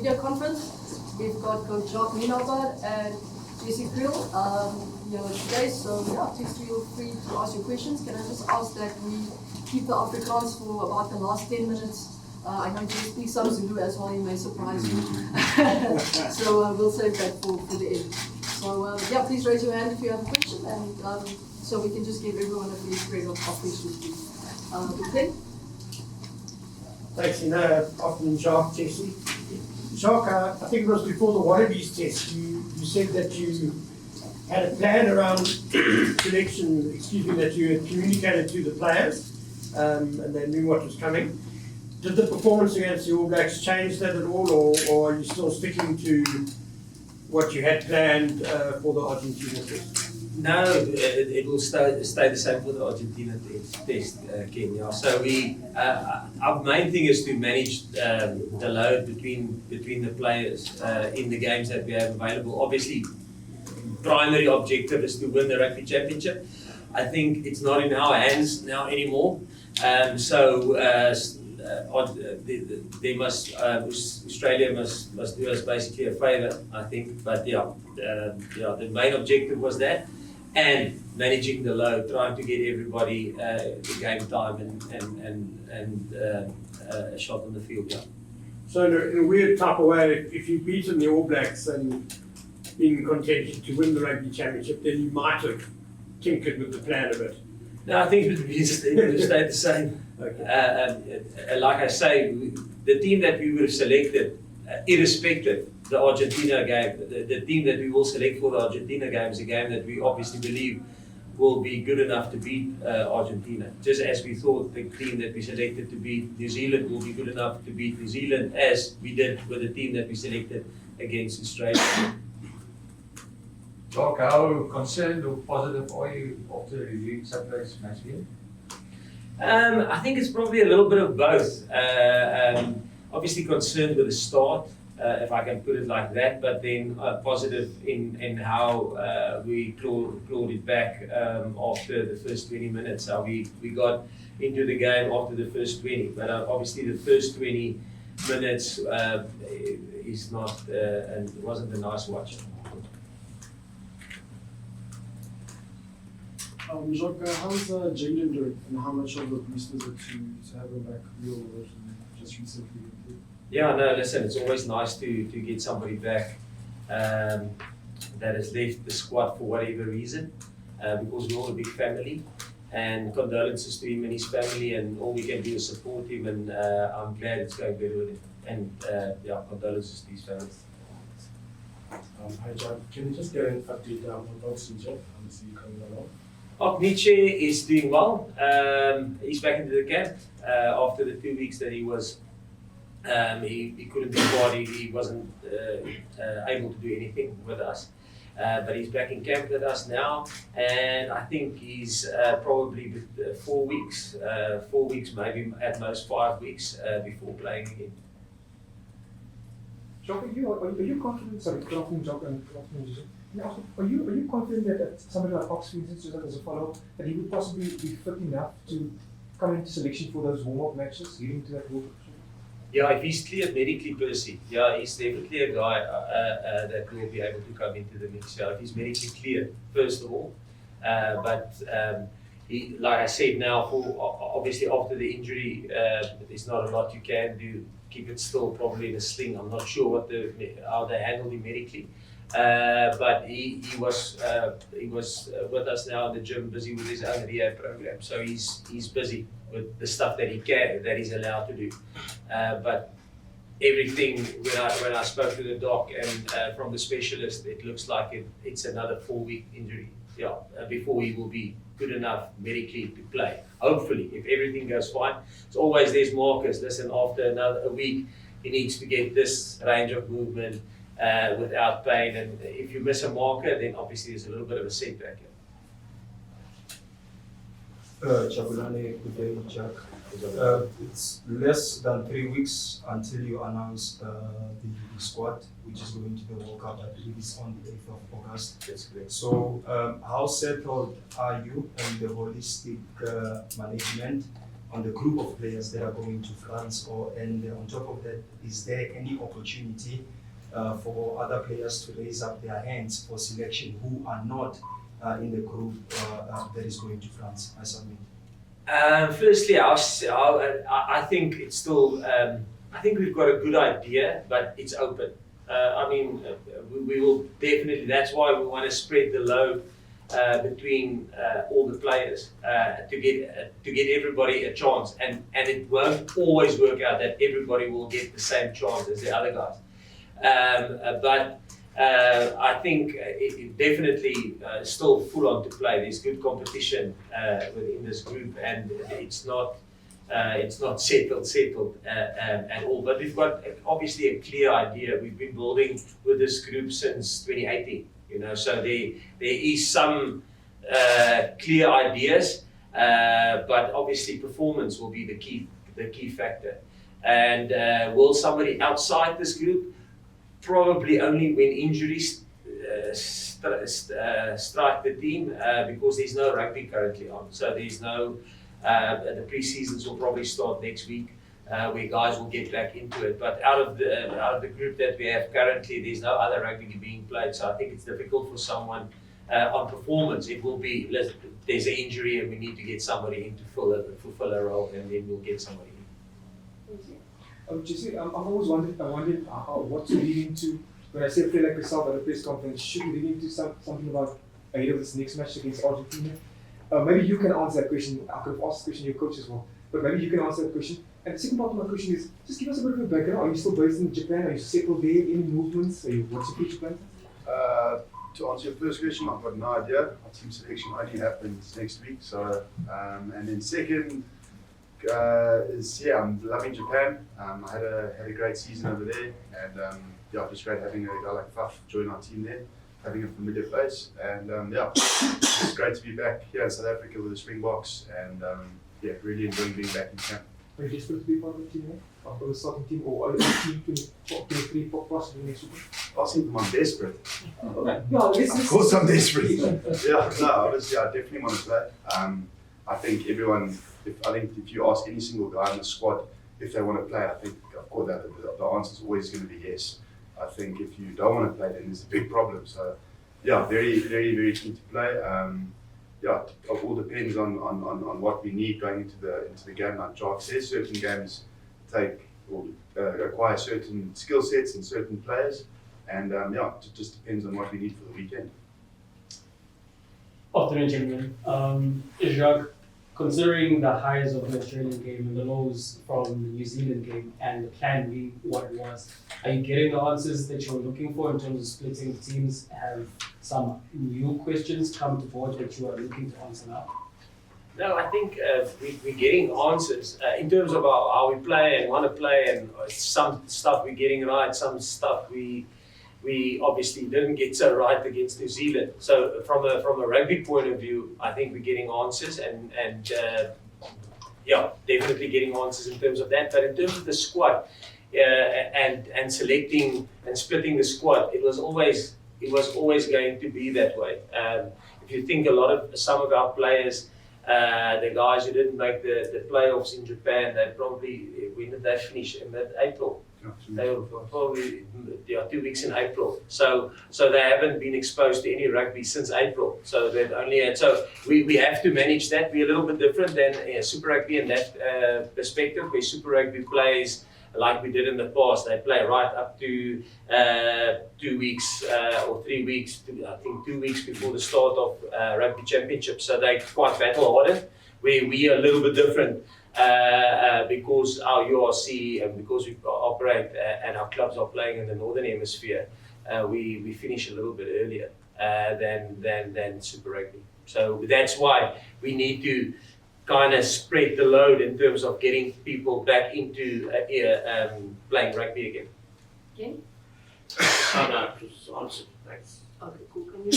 video conference. We've got Coach Jacques Minalbad and Jesse Kriel here today. So yeah, please feel free to ask your questions. Can I just ask that we keep the Afrikaans for about the last 10 minutes? I know you speak some Zulu as well, you may surprise you. So we'll save that for the end. So yeah, please raise your hand if you have a question, and so we can just give everyone a fair spread of questions, please. Okay? Thanks, afternoon, Jacques, Jesse. Jacques, I think it was before the Wallabies test, you said that you had a plan around selection, that you had communicated to the players, and they knew what was coming. Did the performance against the All Blacks change that at all, or are you still sticking to what you had planned for the Argentina test? No, it will stay the same for the Argentina test, Ken. Yeah. So our main thing is to manage the load between the players in the games that we have available. Obviously, primary objective is to win the Rugby Championship. I think it's not in our hands now anymore. Australia must do us basically a favour, I think. But the main objective was that, and managing the load, trying to get everybody the game time and a shot on the field. Yeah. So in a weird type of way, if you've beaten the All Blacks and been in contention to win the Rugby Championship, then you might have tinkered with the plan a bit. No, I think it would have stayed the same. Okay. Like I say, the team that we would have selected, irrespective the Argentina game, the team that we will select for the Argentina game is a game that we obviously believe will be good enough to beat Argentina. Just as we thought the team that we selected to beat New Zealand will be good enough to beat New Zealand, as we did with the team that we selected against Australia. Jacques, how concerned or positive are you after reviewing Saturday's match here? I think it's probably a little bit of both. Obviously concerned with the start, if I can put it like that, but then positive in how we clawed it back after the first 20 minutes, how we got into the game after the first 20. But obviously the first 20 minutes is not and wasn't a nice watch. Jacques, how's Jaden doing, and how much of a boost is it to have him back real version just recently? Yeah, no, listen, it's always nice to get somebody back that has left the squad for whatever reason, because we're all a big family, and condolences to him and his family, and all we can do is support him, and I'm glad it's going better with him, and condolences to his family. Hi John, can you just get an update on Oxygen? How is he coming along? Okniche is doing well. He's back into the camp after the 2 weeks that he was. He couldn't be part. He wasn't able to do anything with us. But he's back in camp with us now, and I think he's probably 4 weeks, maybe at most 5 weeks before playing again. Jacques, are you confident? Sorry, good afternoon, Jacques, and good afternoon, Jose. Are you confident that somebody like Oxford, just as a follow-up, that he would possibly be fit enough to come into selection for those warm-up matches leading to that World Cup? Yeah, if he's cleared medically, Percy, yeah, he's definitely a guy that will be able to come into the mix. Yeah, if he's medically cleared, first of all. He, like I said, now, obviously after the injury, there's not a lot you can do. Keep it still, probably in a sling. I'm not sure how they handled him medically. But he was with us now in the gym, busy with his own rehab program. So he's busy with the stuff that he's allowed to do. But everything, when I spoke to the doc and from the specialist, it looks like it's another 4-week injury. Yeah, before he will be good enough medically to play. Hopefully, if everything goes fine. There's markers. Listen, after a week, he needs to get this range of movement without pain. And if you miss a marker, then obviously there's a little bit of a setback. Jabulani, good day, Jack. It's less than 3 weeks until you announce the squad, which is going to the World Cup. I believe it's on the 8th of August. That's correct. So, how settled are you and the holistic management on the group of players that are going to France, and on top of that, is there any opportunity for other players to raise up their hands for selection who are not in the group that is going to France? I submit. Firstly, I think it's still. I think we've got a good idea, but it's open. We will definitely. That's why we want to spread the load between all the players to get everybody a chance, and it won't always work out that everybody will get the same chance as the other guys. But I think it definitely still full on to play. There's good competition within this group, and it's not settled at all. But we've got obviously a clear idea. We've been building with this group since 2018. So there is some clear ideas, but obviously performance will be the key factor. And will somebody outside this group? Probably only when injuries strike the team, because there's no rugby currently on. So there's no. The pre-seasons will probably start next week, where guys will get back into it. But out of the group that we have currently, there's no other rugby being played. So I think it's difficult for someone on performance. It will be there's an injury and we need to get somebody in to fulfill a role, and then we'll get somebody in. Jesse, I'm always wondering what's leading to, when I say a player like yourself at a press conference, should be leading to something about ahead of this next match against Argentina. Maybe you can answer that question. I could have asked the question to your coach as well, but maybe you can answer that question. And the second part of my question is, just give us a bit of a background. Are you still based in Japan? Are you settled there? Any movements? What's your future plans? To answer your first question, I've got no idea. Our team selection only happens next week. So, and then second I'm loving Japan. I had a great season over there, and just great having a guy like Faf join our team there, having a familiar face, and it's great to be back here in South Africa with the Springboks, and really enjoying being back in camp. Are you desperate to be part of the team, of the starting team, or are you team 23 possibly next week? Asking if I'm desperate. Of course I'm desperate. Obviously I definitely want to play. I think if you ask any single guy in the squad if they want to play, I think of course the answer is always going to be yes. I think if you don't want to play, then there's a big problem. So very, very, very keen to play. It all depends on what we need going into the game. Like Jacques says, certain games require certain skill sets and certain players, and it just depends on what we need for the weekend. Afternoon, gentlemen. Jacques, considering the highs of the Australian game and the lows from the New Zealand game, and the plan being what it was, are you getting the answers that you were looking for in terms of splitting the teams? Have some new questions come to board that you are looking to answer now? No, I think we're getting answers in terms of how we play and want to play, and some stuff we're getting right, some stuff we obviously didn't get so right against New Zealand. So from a rugby point of view, I think we're getting answers, and definitely getting answers in terms of that. But in terms of the squad and selecting and splitting the squad, it was always going to be that way. If you think some of our players, the guys who didn't make the playoffs in Japan, when did they finish? In mid-April. They were probably 2 weeks in April. So they haven't been exposed to any rugby since April. So they've only had. So we have to manage that. We're a little bit different than Super Rugby in that perspective, where Super Rugby plays like we did in the past. They play right up to 2 weeks or 3 weeks, I think 2 weeks before the start of Rugby Championship. So they're quite battle-hardened, where we are a little bit different because our URC and because we operate and our clubs are playing in the Northern Hemisphere, we finish a little bit earlier than Super Rugby. So that's why we need to kind of spread the load in terms of getting people back into playing rugby again. Okay? No, just answer. Thanks. Okay, cool. Can you?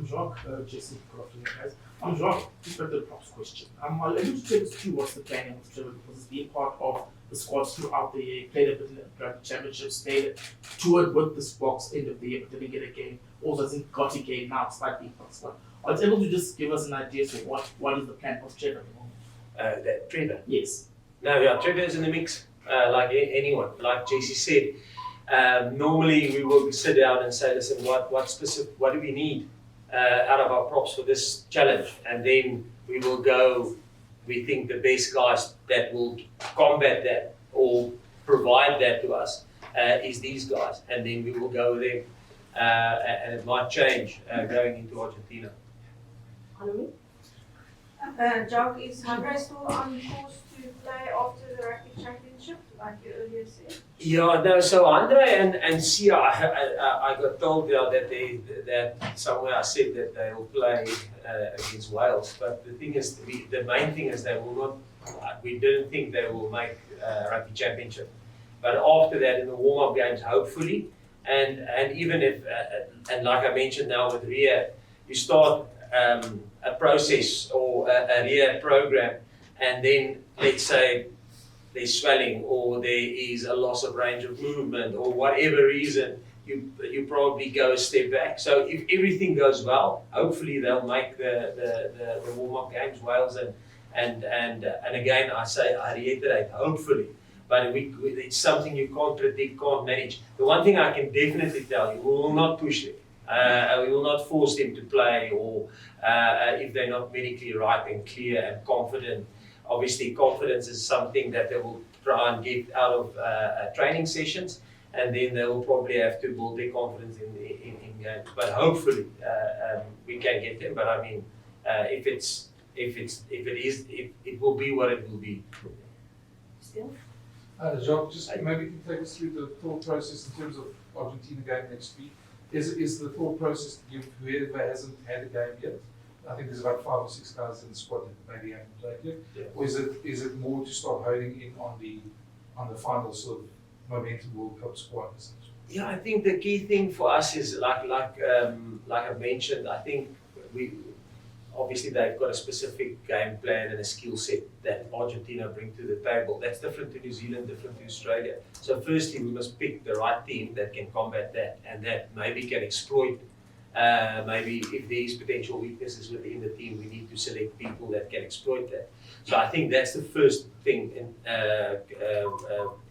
Jacques, Jesse, good afternoon, guys. Jacques, just back to the props question. I'll let you take us through what's the planning of Trevor, because it's been part of the squads throughout the year, played a bit in the Rugby Championships, toured with the Springbok end of the year, but didn't get a game. Also, I think got a game now, despite being part of the squad. Are you able to just give us an idea of what is the plan for Trevor at the moment? That Trevor. Yes. No, yeah, Trevor's in the mix, like anyone. Like Jesse said, normally we will sit down and say, listen, what do we need out of our props for this challenge? And then we will go, we think the best guys that will combat that or provide that to us is these guys. And then we will go with them. And it might change going into Argentina. Jock, is Andre still on course to play after the rugby championship, like you earlier said? Yeah, no. So Andre and Sia, I got told that somewhere I said that they will play against Wales. But the thing is, the main thing is they will not. We didn't think they will make rugby championship. But after that, in the warm-up games, hopefully, and even if and like I mentioned now with Ria, you start a process or a rehab program, and then let's say there's swelling or there is a loss of range of movement or whatever reason, you probably go a step back. So if everything goes well, hopefully they'll make the warm-up games, Wales and again I reiterate, hopefully. But it's something you can't predict, can't manage. The one thing I can definitely tell you, we will not push them. We will not force them to play, or if they're not medically right and clear and confident. Obviously, confidence is something that they will try and get out of training sessions, and then they will probably have to build their confidence in games. But hopefully, we can get them. But I mean, it will be what it will be. Still? Jacques, just maybe you can take us through the thought process in terms of Argentina game next week. Is the thought process to give whoever hasn't had a game yet? I think there's about 5 or 6 guys in the squad that maybe haven't played yet. Yeah. Or is it more to start honing in on the final sort of momentum World Cup squad? Yeah, I think the key thing for us is like I mentioned. I think obviously they've got a specific game plan and a skill set that Argentina bring to the table. That's different to New Zealand, different to Australia. So firstly, we must pick the right team that can combat that and that maybe can exploit. Maybe if there is potential weaknesses within the team, we need to select people that can exploit that. So I think that's the first thing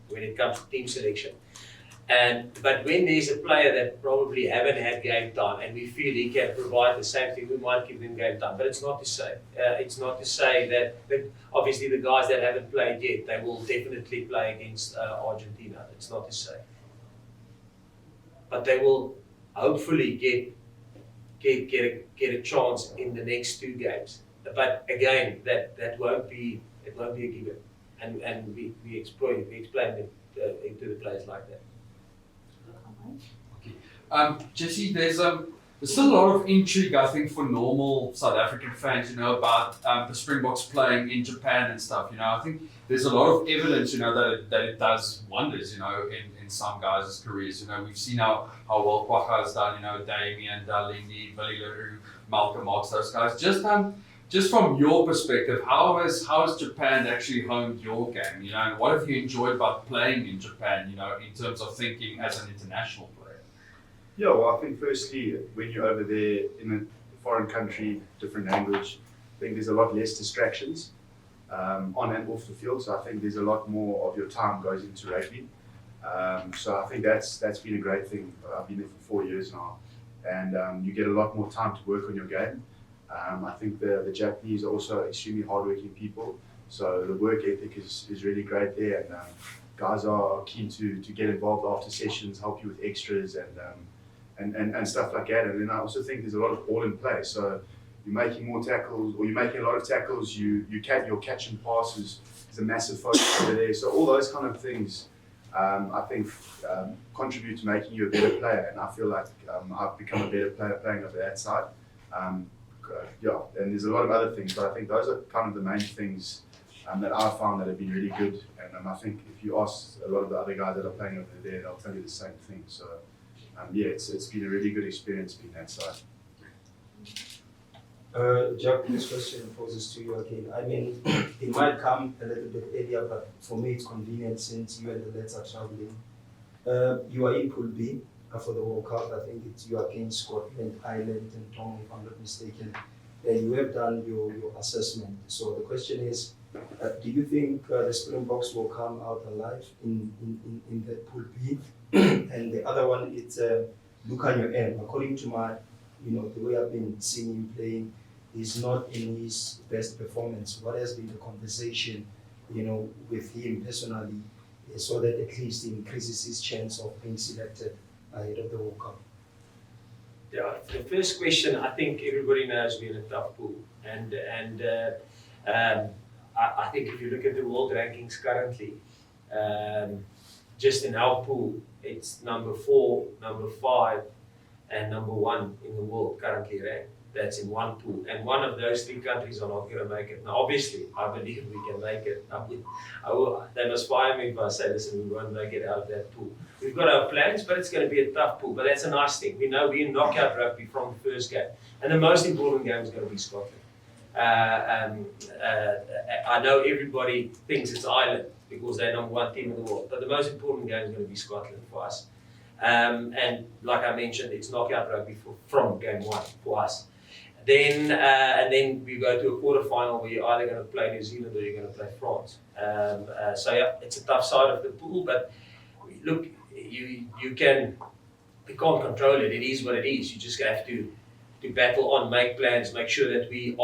when it comes to team selection. But when there's a player that probably haven't had game time and we feel he can provide the same thing, we might give them game time. But it's not to say that obviously the guys that haven't played yet, they will definitely play against Argentina. It's not to say. But they will hopefully get a chance in the next 2 games. But again, that won't be a given. And we explain it to the players like that. Okay. Jesse, there's still a lot of intrigue, I think, for normal South African fans, about the Springboks playing in Japan and stuff. I think there's a lot of evidence, that it does wonders, in some guys' careers. We've seen how well Kwagga has done, Damien, Dalindi, Willie Leroux, Malcolm Marx, those guys. Just from your perspective, how has Japan actually honed your game? And what have you enjoyed about playing in Japan? In terms of thinking as an international player. Yeah, well, I think firstly, when you're over there in a foreign country, different language, I think there's a lot less distractions on and off the field. So I think there's a lot more of your time goes into rugby. So I think that's been a great thing. I've been there for 4 years now, and you get a lot more time to work on your game. I think the Japanese are also extremely hardworking people, so the work ethic is really great there, and guys are keen to get involved after sessions, help you with extras and stuff like that. And then I also think there's a lot of ball in play, so you're making more tackles, or you're making a lot of tackles. Your catch and passes is a massive focus over there. So all those kind of things, I think, contribute to making you a better player, and I feel like I've become a better player playing over that side. And there's a lot of other things, but I think those are kind of the main things that I've found that have been really good. And I think if you ask a lot of the other guys that are playing over there, they'll tell you the same thing. So it's been a really good experience being that side. Jack, this question poses to you again. I mean, it might come a little bit earlier, but for me it's convenient since you and the lads are traveling. You are in Pool B for the World Cup. I think you are against Scotland, Ireland, and Tonga, if I'm not mistaken. You have done your assessment. So the question is, Do you think the Springboks will come out alive in the Pool B? And the other one is Lucanio M. According to my, the way I've been seeing him playing, he's not in his best performance. What has been the conversation, with him personally, so that at least he increases his chance of being selected ahead of the World Cup? Yeah, the first question, I think everybody knows we're in a tough pool, and I think if you look at the world rankings currently, just in our pool, it's number 4, number 5, and number 1 in the world currently ranked. That's in one pool, and one of those 3 countries are not going to make it. Now, obviously, I believe we can make it. They must fire me if I say, listen, we won't make it out of that pool. We've got our plans, but it's going to be a tough pool. But that's a nice thing. We know we're in knockout rugby from the first game, and the most important game is going to be Scotland. I know everybody thinks it's Ireland because they're number 1 team in the world, but the most important game is going to be Scotland for us. And like I mentioned, it's knockout rugby from game 1 for us. Then and then we go to a quarterfinal where you're either going to play New Zealand or you're going to play France. So yeah, it's a tough side of the pool, but look, you can't control it. It is what it is. You just have to battle on, make plans, make sure that we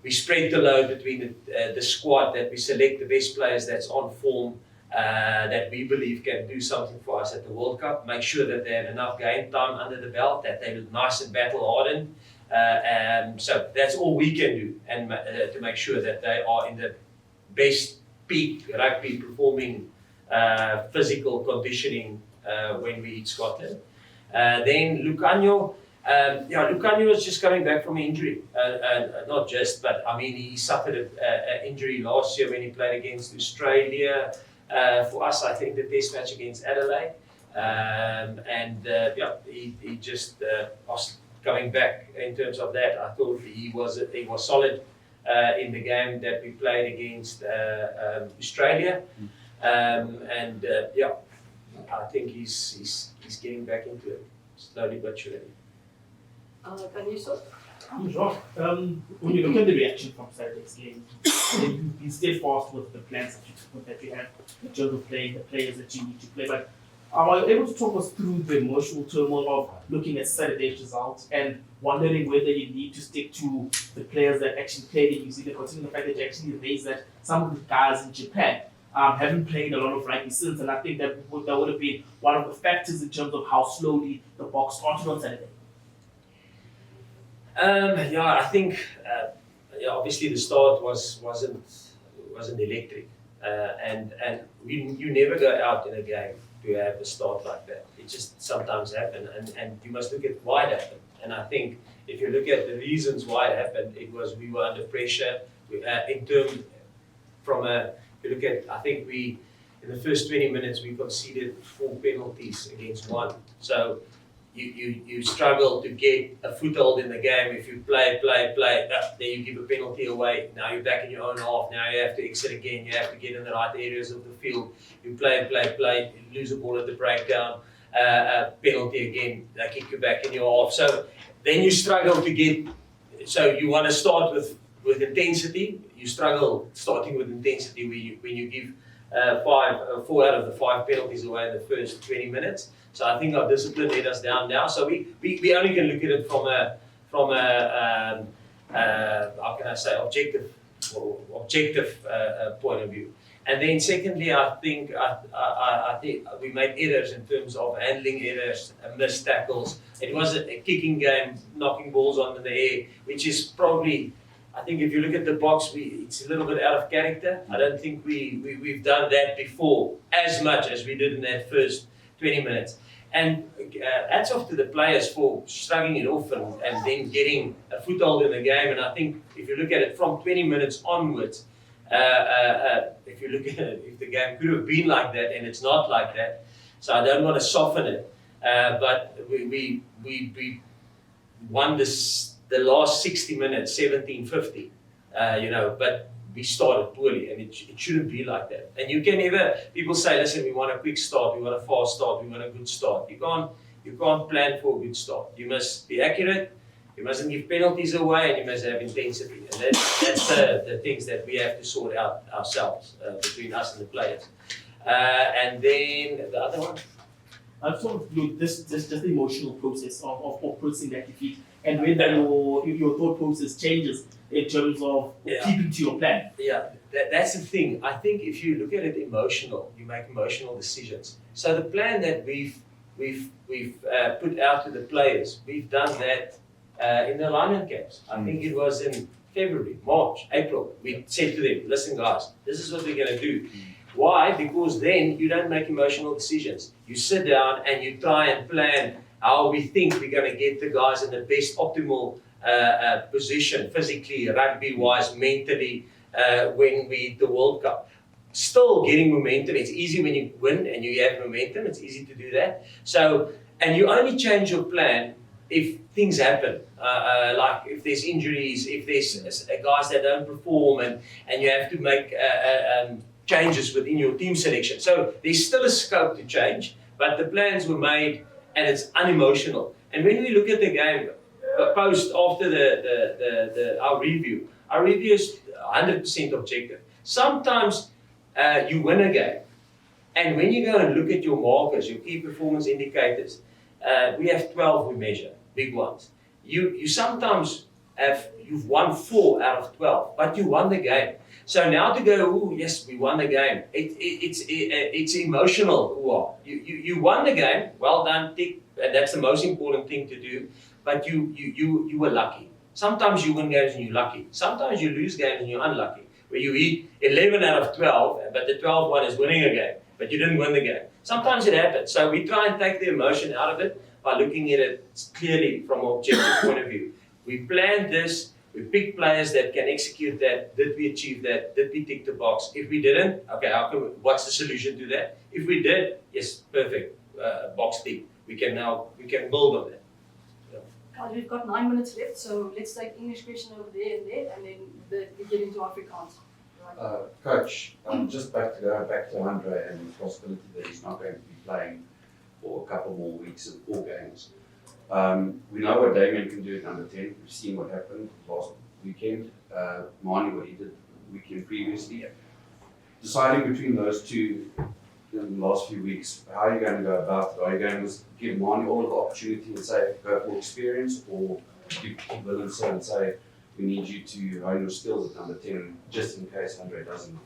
spread the load between the squad, that we select the best players that's on form, that we believe can do something for us at the World Cup. Make sure that they have enough game time under the belt, that they look nice and battle hardened. So that's all we can do, and to make sure that they are in the best peak rugby performing physical conditioning when we hit Scotland. Then Lucanio. Lucanio is just coming back from an injury. Not just, but I mean, he suffered an injury last year when he played against Australia. For us, I think the test match against Adelaide. He just was coming back in terms of that. I thought he was solid in the game that we played against Australia. I think he's getting back into it slowly but surely. Can you sir? Josh, when you look at the reaction from Saturday's game, you've been steadfast with the plans that you have in terms of playing the players that you need to play. But are you able to talk us through the emotional turmoil of looking at Saturday's results and wondering whether you need to stick to the players that actually played in New Zealand, considering the fact that you actually raised that some of the guys in Japan haven't played a lot of rugby since, and I think that would have been one of the factors in terms of how slowly the box started on Saturday. I think obviously the start wasn't electric, and you never go out in a game to have a start like that. It just sometimes happens, and you must look at why it happened. And I think if you look at the reasons why it happened, it was we were under pressure. If you look at, I think in the first 20 minutes we conceded 4 penalties against 1. So you struggle to get a foothold in the game. If you play, then you give a penalty away. Now you're back in your own half. Now you have to exit again. You have to get in the right areas of the field. You play, you lose a ball at the breakdown, penalty again. They kick you back in your half. So then you struggle to get. So you want to start with intensity. You struggle starting with intensity when you give 4 out of the 5 penalties away in the first 20 minutes. So I think our discipline let us down now. So we only can look at it from a how can I say, objective point of view. And then secondly, I think we made errors in terms of handling errors, missed tackles. It was a kicking game, knocking balls onto the air, which is probably, I think if you look at the box, it's a little bit out of character. I don't think we've done that before as much as we did in that first 20 minutes. And hats off to the players for slugging it off and then getting a foothold in the game. And I think if you look at it from 20 minutes onwards, if you look at it, if the game could have been like that and it's not like that, so I don't want to soften it. But we won the last 60 minutes, 17-50, but we started poorly, and it shouldn't be like that. And you can never, people say, listen, we want a quick start, we want a fast start, we want a good start. You can't plan for a good start. You must be accurate, You mustn't give penalties away, and you must have intensity. And that's the things that we have to sort out ourselves between us and the players. And then the other one. I've sort of looked just the emotional process of processing that defeat, and whether your thought process changes in terms of keeping to your plan. Yeah, that's the thing. I think if you look at it emotional, you make emotional decisions. So the plan that we've put out to the players, we've done that in the alignment camps. I think it was in February, March, April. We said to them, listen guys, this is what we're going to do. Why? Because then you don't make emotional decisions. You sit down and you try and plan how we think we're going to get the guys in the best optimal position, physically, rugby-wise, mentally, when we hit the World Cup. Still getting momentum. It's easy when you win and you have momentum. It's easy to do that. So, and you only change your plan if things happen, like if there's injuries, if there's guys that don't perform, and you have to make changes within your team selection. So there's still a scope to change, but the plans were made and it's unemotional. And when we look at the game, post after our review is 100% objective. Sometimes you win a game, and when you go and look at your markers, your key performance indicators, we have 12 we measure, big ones. You sometimes you've won 4 out of 12, but you won the game. So now to go, oh yes, we won the game. It's emotional. Wow. You won the game. Well done, tick. And that's the most important thing to do. But you were lucky. Sometimes you win games and you're lucky. Sometimes you lose games and you're unlucky. Where you hit 11 out of 12, but the 12th one is winning a game, but you didn't win the game. Sometimes it happens. So we try and take the emotion out of it by looking at it clearly from an objective point of view. We planned this. We picked players that can execute that. Did we achieve that? Did we tick the box? If we didn't, okay, what's the solution to that? If we did, yes, perfect. Box tick. We can build on that. Guys, we've got 9 minutes left, so let's take English question over there, and then we get into Afrikaans. Coach, just back to Andre and the possibility that he's not going to be playing for a couple more weeks and 4 games. We know what Damien can do at under 10. We've seen what happened last weekend. Mani, what he did the weekend previously. Deciding between those two in the last few weeks, how are you going to go about it? Are you going to give Mani all of the opportunity and say, go for experience, or you will and say, we need you to hone your skills at number 10 just in case Andre doesn't?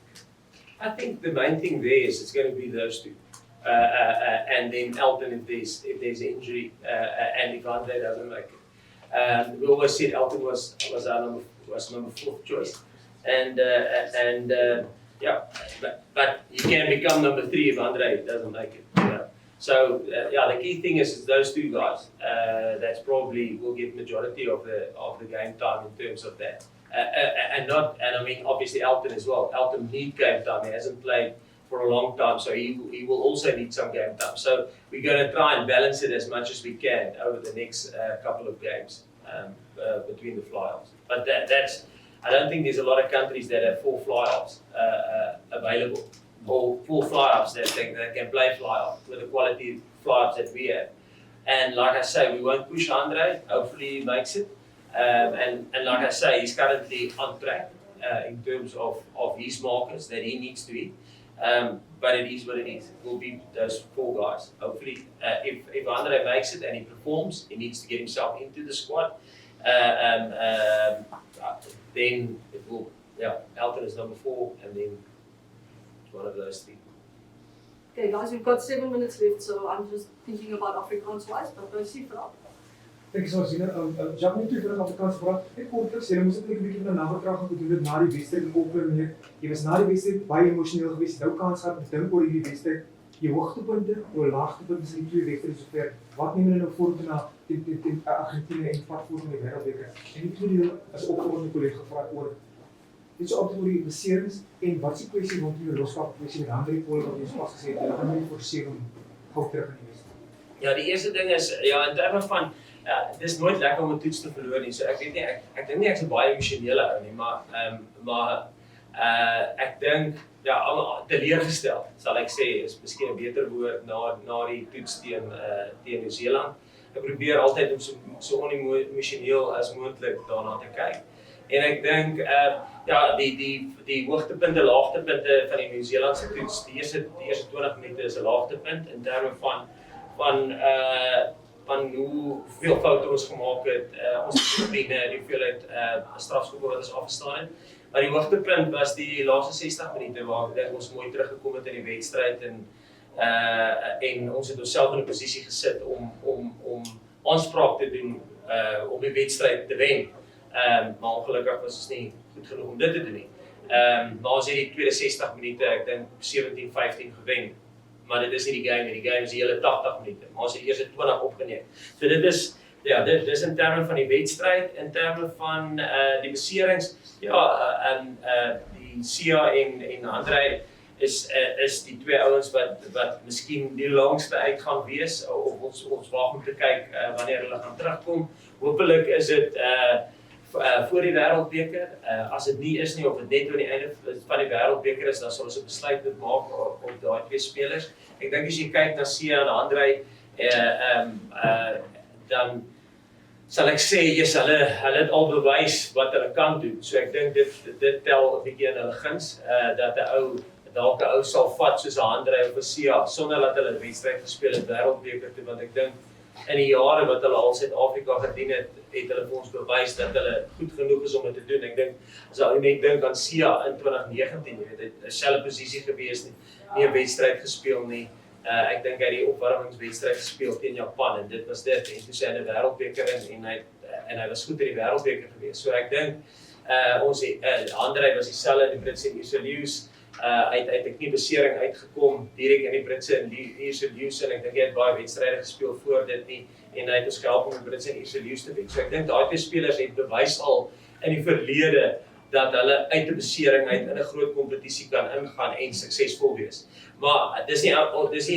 I think the main thing there is it's going to be those two. And then Elton if there's an injury, and if Andre doesn't make it. We always said Elton was number 4th choice, and yeah, but you can become number 3 if Andre doesn't make it. You know? So yeah, the key thing is those 2 guys. That's probably will get majority of the game time in terms of that, and I mean obviously Elton as well. Elton needs game time. He hasn't played for a long time, so he will also need some game time. So we're going to try and balance it as much as we can over the next couple of games between the fly-offs. But that's, I don't think there's a lot of countries that have 4 fly-offs available, or 4 fly-offs that can play fly-off with the quality fly-offs that we have. And like I say, we won't push Andre. Hopefully he makes it. And like I say, he's currently on track in terms of his markers that he needs to hit. But it is what it is. It will be those 4 guys. Hopefully, if Andre makes it and he performs, he needs to get himself into the squad. Then it will, yeah, Elton is number 4, and then it's one of those 3. Okay, guys, we've got 7 minutes left, so I'm just thinking about Afrikaans wise, but go see for Thank you so much, Zina. Jacques, net terug Afrikaans vraag. Ek kortliks, jy moes eintlik 'n bietjie van 'n nagekrag gedoen het na die wedstryd in Auckland. Jy was na die wedstryd baie emosioneel geweest. Nou kans gehad om te dink oor hierdie wedstryd. Jou hoogtepunte, jou laagtepunte in die 2 wedstryde sover. Wat neem julle nou vorentoe na teen Argentina en pad vorentoe in die wêreldbeker? En die tweede as opgeronde kollega gevra oor dit so op oor die beserings en wat se kwessie rondom die loskap kwessie met Andre Paul wat jy pas gesê het. Hulle gaan nie forceer om gou terug in die wedstryd. Ja, die eerste ding is ja, in terme van dit is nooit lekker om 'n toets te verloor nie. So ek weet nie, ek dink nie ek's 'n baie emosionele ou nie, maar ek dink ja, teleurgestel sal ek sê is miskien 'n beter woord na die toets teen Nieu-Seeland. ek probeer altyd om so onemosioneel as moontlik daarna te kyk. En ek dink ja, die hoogtepunte, laagtepunte van die Nieu-Seelandse toets, die eerste 20 minute is 'n laagtepunt in terme van hoeveel foute ons gemaak het, ons dissipline, die hoeveelheid strafskoppe wat ons afgestaan het. Maar die hoogtepunt was die laaste 60 minute waar ek dink ons mooi teruggekom het in die wedstryd en ons het onsself in 'n posisie gesit om aanspraak te doen om die wedstryd te wen. Maar ongelukkig was ons nie goed genoeg om dit te doen nie. Maar ons het die tweede 60 minute, ek dink 17-15 gewen. Maar dit is nie die game nie, die game is die hele 80 minute. Maar ons het die eerste 20 opgeneem. So dit is in terme van die wedstryd, in terme van die beserings, die Sia en Andrei is die twee ouens wat miskien die langste uit gaan wees, of ons waag om te kyk wanneer hulle gaan terugkom. Hoopelik is dit voor die wêreldbeker. As dit nie is nie, of dit net aan die einde van die wêreldbeker is, dan sal ons 'n besluit moet maak op daai twee spelers. Ek dink as jy kyk na Sia en Andrei, dan sal ek sê, hulle het al bewys wat hulle kan doen. So ek dink dit tel 'n bietjie in hulle guns, dat 'n ou sal vat soos 'n Andrei of 'n Sia, sonder dat hulle 'n wedstryd gespeel het wêreldbeker toe, want ek dink in die jare wat hulle al Suid-Afrika gedien het hulle vir ons bewys dat hulle goed genoeg is om dit te doen. Ek dink, as jy net dink aan Sia in 2019, jy weet, hy het 'n selfe posisie gewees, nie 'n wedstryd gespeel nie. Ek dink hy het die opwarmingswedstryd gespeel teen Japan en dit was dit. En toe sy in 'n wêreldbeker en hy was goed in die wêreldbeker gewees. So ek dink Andrei was dieselfde in die Britse en Ierse uit 'n kniebesering uitgekom direk in die Britse en Ierse en ek dink hy het baie wedstryde gespeel voor dit nie en hy het ons gehelp om die Britse en Ierse te wen. So ek dink daai twee spelers het bewys al in die verlede dat hulle uit 'n besering uit in 'n groot kompetisie kan ingaan en suksesvol wees. Maar dis nie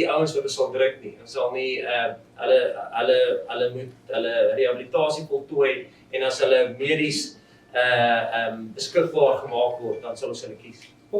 ouens wat ons sal druk nie. Ons sal nie hulle moet hulle rehabilitasie voltooi en as hulle medies beskikbaar gemaak word, dan sal ons hulle kies.